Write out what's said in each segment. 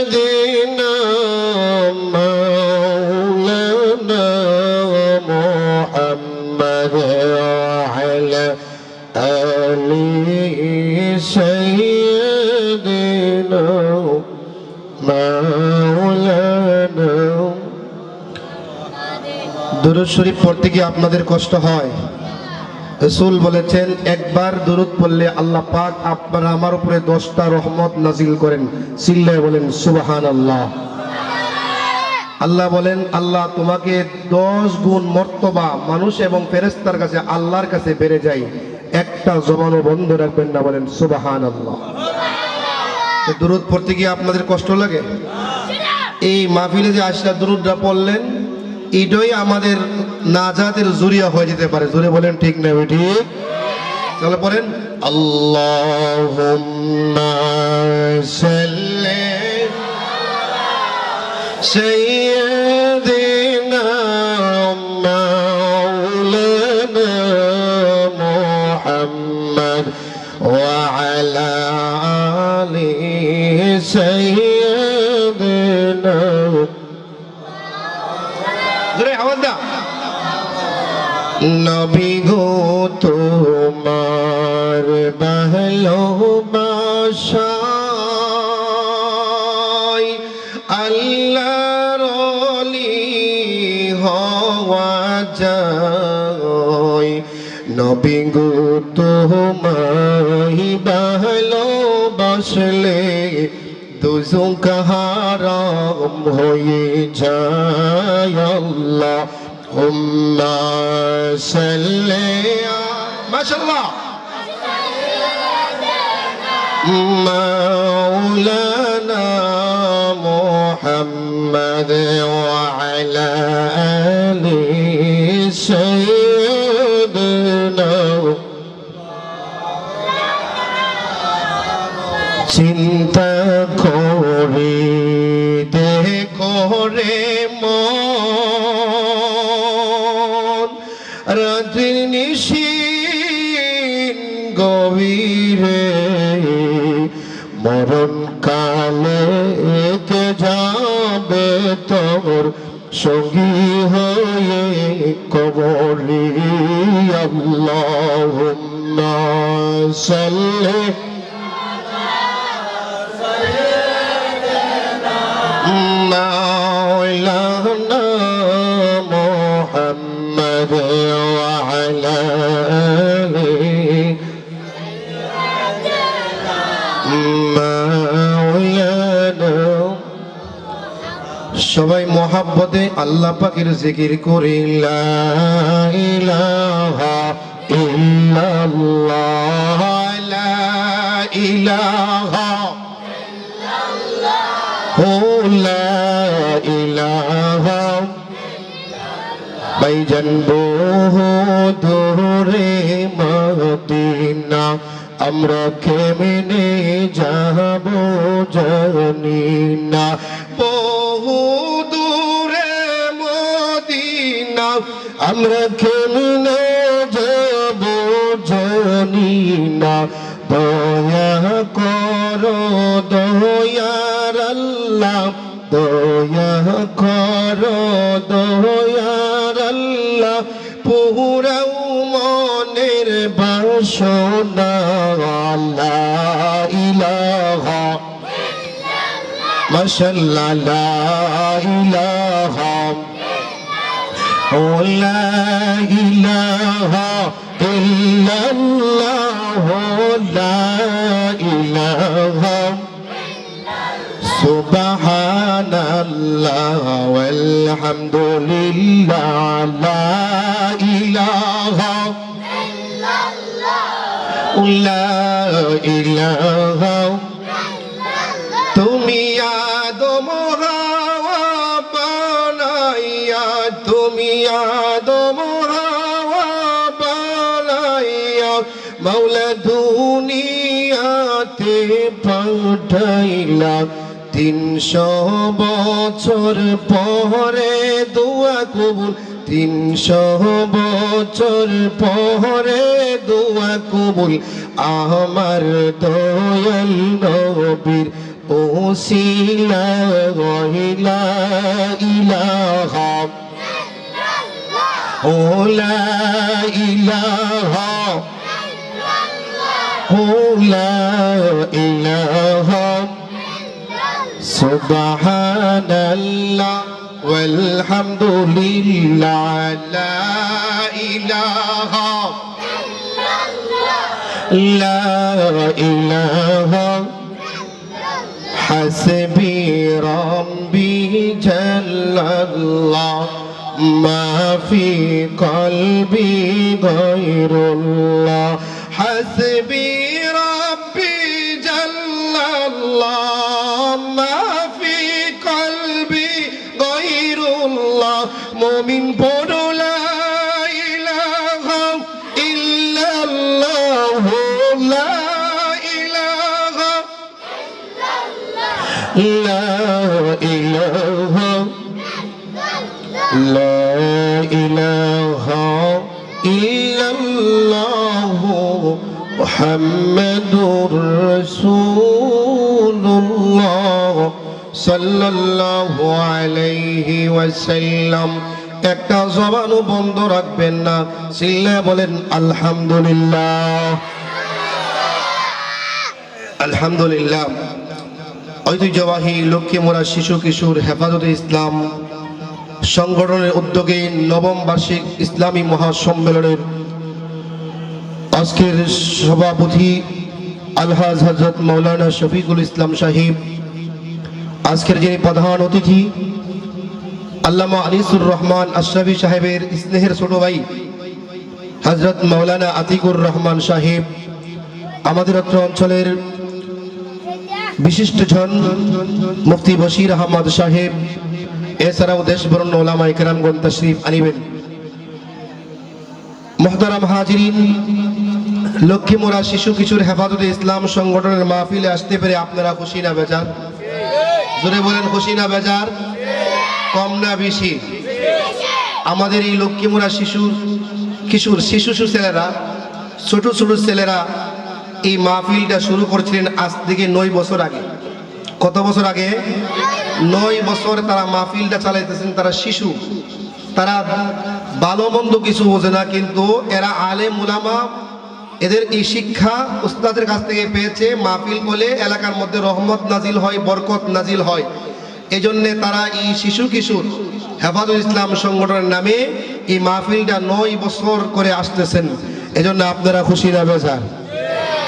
سيدنا مولانا محمد وعلى آل سيدنا مولانا। দুরূদ শরীফ পড়তে গিয়ে আপনাদের কষ্ট হয়? রাসূল বলেছেন একবার দুরূদ পড়লে আল্লাহ পাক আপনার আমার উপরে 10টা রহমত নাজিল করেন। চিল্লায়ে বলেন সুবহানাল্লাহ। আল্লাহ বলেন আল্লাহ তোমাকে 10 গুণ মর্তবা মানুষ এবং ফেরেশতার কাছে আল্লাহর কাছে বেড়ে যায়, একটা জবানও বন্ধ রাখবেন না, বলেন সুবহানাল্লাহ। দুরূদ পড়তে গিয়ে আপনাদের কষ্ট লাগে? এই মাহফিলে যে আসলে দুরূদটা পড়লেন এটাই আমাদের নাজাতের জরিয়া হয়ে যেতে পারে। জোরে বলেন ঠিক না ঠিক? তাহলে পড়েন আল্লাহুম্মা সাল্লি সাইয়্যিদিনা মাওলানা মুহাম্মদ ওয়া আলা আলি সাইয়্যিদিনা। নবী গো তোমার ভালোবাসায় আল্লাহর ওলি হওয়া যায়। নবী গো তোমায় ভালোবাসলে দুজক হারাম হয়ে যায়। আল্লাহুম্মা সাল্লি মাশাআল্লাহ মাওলানা মুহাম্মদ ওয়া আলা আলি সাইয়্যিদিনা। চিন্তা করে দেখো রে মন, রাত্রি নিশিন গভীরে মরণ কালে কে যাবে তোর সঙ্গী হয়ে কবরে। আল্লাহুম্মা সাল্লি মাওলানা মুহাম্মদ ওয়া আলা আলি মাওলানা। সবাই মোহাব্বতে আল্লাহ পাকের জিকির করি লা ইলাহা ইল্লাল্লাহ লা ইলাহা লা ইলাহা। ভাইজান বহু দূরে মদিনা আমরা কেমনে যাব জানি না। বহু দূরে মদিনা আমরা কেমনে যাব জানি না। দয়া করো দয়ার আল্লাহ, দয়া করো দয়ার আল্লাহ, পুরাও মনের বাসনা। লা ইলাহা মাশাআল্লাহ লা ইলাহা লা ইলাহা ইল্লাল্লাহ লা ইলাহা সুবহানাল্লাহ ওয়াল হামদুলিল্লাহ লা ইলাহা ইল্লাল্লাহ লা ইলাহা। তুমি আদম হাওয়া বানাইয়া, তুমি আদম হাওয়া বানাইয়া মাওলা দুনিয়াতে পাঠাইলা। 300 বছর পরে দোয়া কবুল, 300 বছর পরে দোয়া কবুল আমার দয়াল নবীর ওসিলা লা ইলাহা ও লা ইলাহা ও লা ইলাহা সুবহানাল্লাহ والحمد لله لا إله لا إله حسبي ربي جل الله ما في قلبي غير الله حسبي ربي جل الله ما في قلبي غير الله مؤمن بولو لا إله إلا الله لا إله لا إله لا إله إلا الله محمد رسول الله সাল্লাল্লাহু আলাইহি ওয়াসাল্লাম। একটা জবানও বন্ধ রাখবেন না, চিল্লায়ে বলেন আলহামদুলিল্লাহ। আলহামদুলিল্লাহ। ঐতিহ্যবাহী লক্ষ্মীমোড়া শিশু কিশোর হেফাজতে ইসলাম সংগঠনের উদ্যোগে নবম বার্ষিক ইসলামী মহাসম্মেলনের আজকের সভাপতি আলহাজ হযরত মাওলানা শফিকুল ইসলাম সাহেব, আজকের যিনি প্রধান অতিথি আল্লামা আনিসুর রহমান আশরাফি সাহেবের স্নেহের ছোট ভাই হযরত মাওলানা আতিকুর রহমান সাহেব, আমাদের অত্র অঞ্চলের বিশিষ্টজন মুফতি বশির আহমদ সাহেব, এছাড়াও দেশবরণ্য ওলামায়ে কেরামগণ তাশরীফ আনিবেন। মুহতারাম হাজিরিন, লক্ষ্মীমোড়া শিশু কিশোর হেফাজতে ইসলাম সংগঠনের মাহফিলে আসতে পেরে আপনারা খুশি না বেজার? জোরে বলেন খুশি না বেজার? কম না বেশি? আমাদের এই লক্ষ্মীমোড়া শিশু ছেলেরা, ছোট ছোট ছেলেরা এই মাহফিলটা শুরু করেছিলেন আজ থেকে 9 বছর আগে। কত বছর আগে? 9 বছর তারা মাহফিলটা চালাইতেছেন। তারা শিশু, তারা ভালো মন্দ কিছু বোঝে না, কিন্তু এরা আলেম উলামা, এদের এই শিক্ষা উস্তাদের কাছ থেকে পেয়েছে। মাহফিল বলে এলাকার মধ্যে রহমত নাজিল হয়, বরকত নাজিল হয়। এই জন্যে তারা এই শিশু কিশোর হেফাজত ইসলাম সংগঠনের নামে এই মাহফিলটা 9 বছর করে আসতেছেন। এজন্য আপনারা খুশি না বেজার?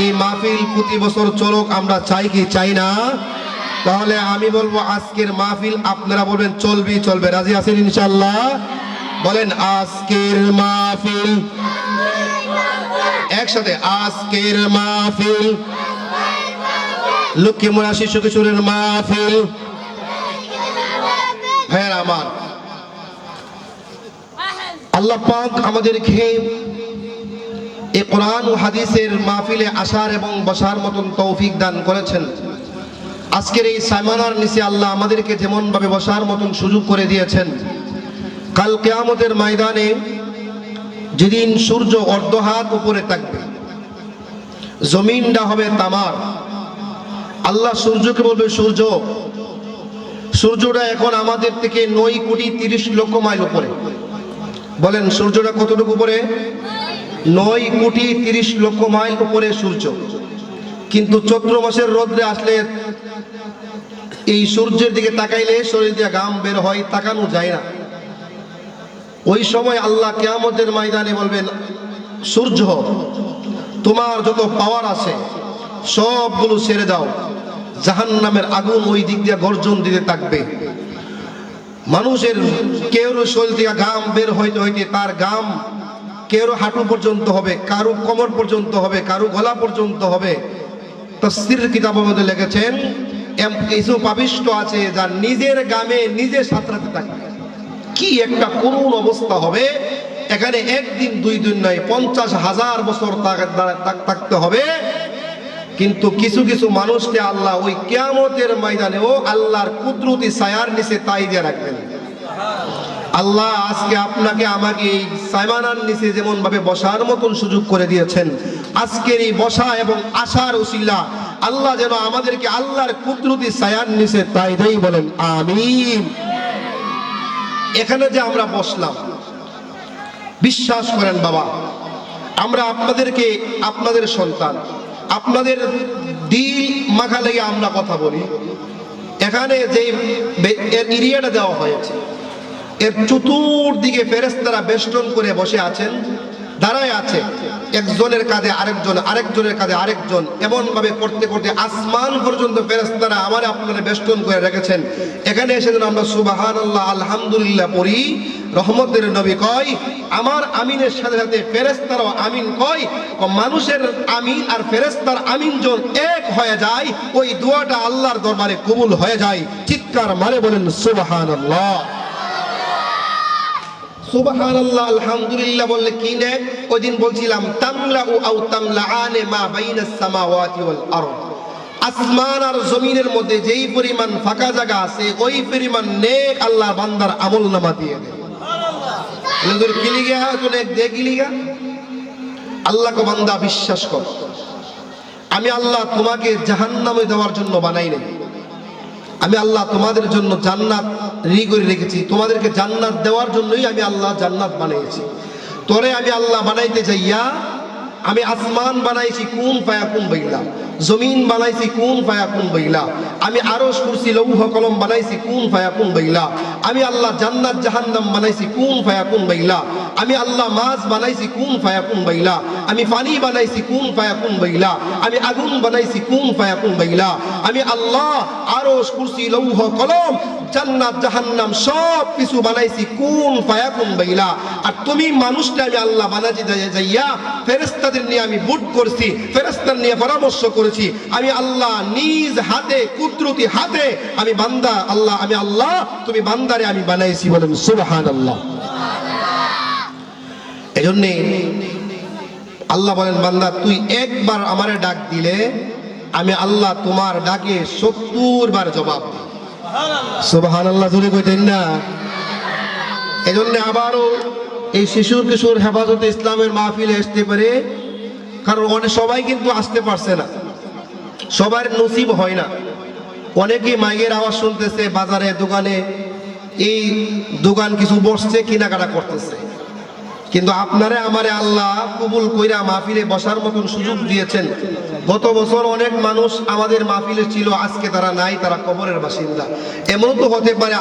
এই মাহফিল প্রতি বছর চলুক, আমরা চাই কি চাই না? তাহলে আমি বলবো আজকের মাহফিল আপনারা বলবেন চলবে চলবে। রাজি আছেন ইনশাআল্লাহ? বলেন আজকের মাহফিল একসাথে, আজকের মাহফিল লক্ষ্মীমোড়া শিশু কিশোরের মাহফিল। হ্যাঁ আমার আল্লাহ পাক আমাদেরকে এই কোরআন ও হাদিসের মাহফিলে আসার এবং বসার মতন তৌফিক দান করেছেন। আজকের এই সাইমানার নিচে আল্লাহ আমাদেরকে যেমন ভাবে বসার মতন সুযোগ করে দিয়েছেন, কাল কিয়ামতের ময়দানে যেদিন সূর্য অর্ধহাত উপরে থাকবে, জমিনটা হবে তামার, আল্লাহ সূর্যকে বলবে সূর্য, সূর্যটা এখন আমাদের থেকে 9,30,00,000 মাইল উপরে। বলেন সূর্যটা কতটুকু উপরে? 9,30,00,000 মাইল উপরে সূর্য। কিন্তু চৈত্র মাসের রোদ্রে আসলে এই সূর্যের দিকে তাকাইলে শরীর দিয়ে ঘাম বের হয়, তাকানো যায় না। ওই সময় আল্লাহ কিয়ামতের ময়দানে বলবেন সূর্য, তোমার যত পাওয়ার আছে সবগুলো ছেড়ে দাও। জাহান্নামের আগুন ওই দিক দিয়ে গর্জন দিতে থাকবে। মানুষের কেউ শরীর থেকে ঘাম বের হইতে হইতে তার ঘাম কেউ হাঁটু পর্যন্ত হবে, কারো কোমর পর্যন্ত হবে, কারো গলা পর্যন্ত হবে। তাফসীর কিতাবের মধ্যে লিখেছেন কিছু পাপিষ্ঠ আছে যার নিজের গামে নিজে সাঁতরাতে থাকে। কি একটা করুণ অবস্থা হবে! এখানে একদিন 2 দিন নয়, 50,000 বছর থাকতে হবে। কিন্তু কিছু কিছু মানুষকে আল্লাহ ওই কিয়ামতের ময়দানেও আল্লাহর কুদরতি ছায়ার নিচে তাই দিয়ে রাখবেন। আল্লাহ আজকে আপনাকে আমাকে এই সাইমানার নিচে যেমন ভাবে বসার মতন সুযোগ করে দিয়েছেন, আজকের এই বসা এবং আসার উসিলা আল্লাহ যেন আমাদেরকে আল্লাহর কুদরতি ছায়ার নিচে তাই দেই, বলেন আমিন। এখানে যে আমরা বসলাম, বিশ্বাস করেন বাবা, আমরা আপনাদেরকে, আপনাদের সন্তান, আপনাদের দিল মাখা লেগে আমরা কথা বলি। এখানে যে এরিয়াটা দেওয়া হয়েছে, এর চতুর্দিকে ফেরেশতারা বেষ্টন করে বসে আছেন, দাঁড়ায় আছে, একজনের কাঁধে আরেকজন, আরেকজনের কাঁধে আরেকজন, এমন ভাবে করতে করতে আসমান পর্যন্ত ফেরেশতারা আমার আপনারা বেষ্টন করে রেখেছেন। এখানে এসে যেন আমরা সুবহানাল্লাহ আলহামদুলিল্লাহ পড়ি। রহমতের নবী কয়, আমার আমিনের সাথে সাথে ফেরেশতারাও আমিন কয়। মানুষের আমিন আর ফেরেশতার আমিন যখন এক হয়ে যায়, ওই দোয়াটা আল্লাহর দরবারে কবুল হয়ে যায়। চিৎকার মারে বলেন সুবহানাল্লাহ। সুবহানাল্লাহ আলহামদুলিল্লাহ বললে কি নেই? ওই দিন বলছিলাম তামলাউ আও তামলাআনে মা বাইনাস সামাওয়াতি ওয়াল আরদ, আসমান আর জমিনের মধ্যে যেই পরিমাণ ফাঁকা জায়গা আছে, ওই পরিমাণ নেক আল্লাহর বান্দার আমলনামা দিয়ে দেয়। সুবহানাল্লাহ। কি লিগা তো নেক দে কি লিগা? আল্লাহ কো বান্দা বিশ্বাস কর, আমি আল্লাহ তোমাকে জাহান্নামে দেওয়ার জন্য বানাই নাই। আমি আল্লাহ তোমাদের জন্য জান্নাত রেডি করে রেখেছি, তোমাদেরকে জান্নাত দেওয়ার জন্যই আমি আল্লাহ জান্নাত বানিয়েছি। তোরে আমি আল্লাহ বানাইতে যাইয়া আমি আসমান বানাইছি কুন ফায়াকুন বইলা, জমিন বানাইছি কুন ফায়াকুন বইলা, আমি আরশ কুরসি লৌহ কলম বানাইছি কুন ফায়াকুন বইলা, আমি আল্লাহ জান্নাত জাহান্নাম বানাইছি কুন ফায়াকুন বইলা, আমি আল্লাহ মাছ বানাইছি কুন ফায়াকুন বইলা, আমি পানি বানাইছি কুন ফায়াকুন বইলা, আমি আগুন বানাইছি কুন ফায়াকুন বইলা, আমি আল্লাহ আরশ কুরসি লৌহ কলম জান্নাত জাহান্নাম সব কিছু বানাইছি কুন ফায়াকুন বইলা। আর তুমি মানুষটা আমি আল্লাহ বানাইতে যাইয়া ফেরেশতাদের নিয়ে আমি বুট করছি, ফেরেশতাদের নিয়ে পরামর্শ করেছি। আমি আল্লাহ নিজ হাতে কুদরতি হাতে আমি বান্দা আল্লাহ, আমি আল্লাহ তুমি বান্দারে আমি বানাইছি, বলেন সুবহানাল্লাহ। এজন্য আল্লাহ বলেন, বান্দা তুই একবার আমারে ডাক দিলে আমি আল্লাহ তোমার ডাকে 70 বার জবাব দিই। সুবহানাল্লাহ জোরে কইতেন না? এজন্য আবারও এই শিশুর কিশোর হেফাজতে ইসলামের মাহফিলে আসতে পারে, কারণ অনেক সবাই কিন্তু আসতে পারছে না, সবার নসিব হয় না। অনেকেই মাইকের আওয়াজ শুনতেছে, বাজারে দোকানে এই দোকান কিছু বসছে, কেনাকাটা করতেছে, কিন্তু আপনারে আমারে আল্লাহ কবুল কইরা মাহফিলে বসার মতন সুযোগ দিয়েছেন। গত বছর অনেক মানুষ আমাদের মাহফিলে ছিল, আজকে তারা নাই, তারা কবরের বাসিন্দা। এমন তো হতে পারে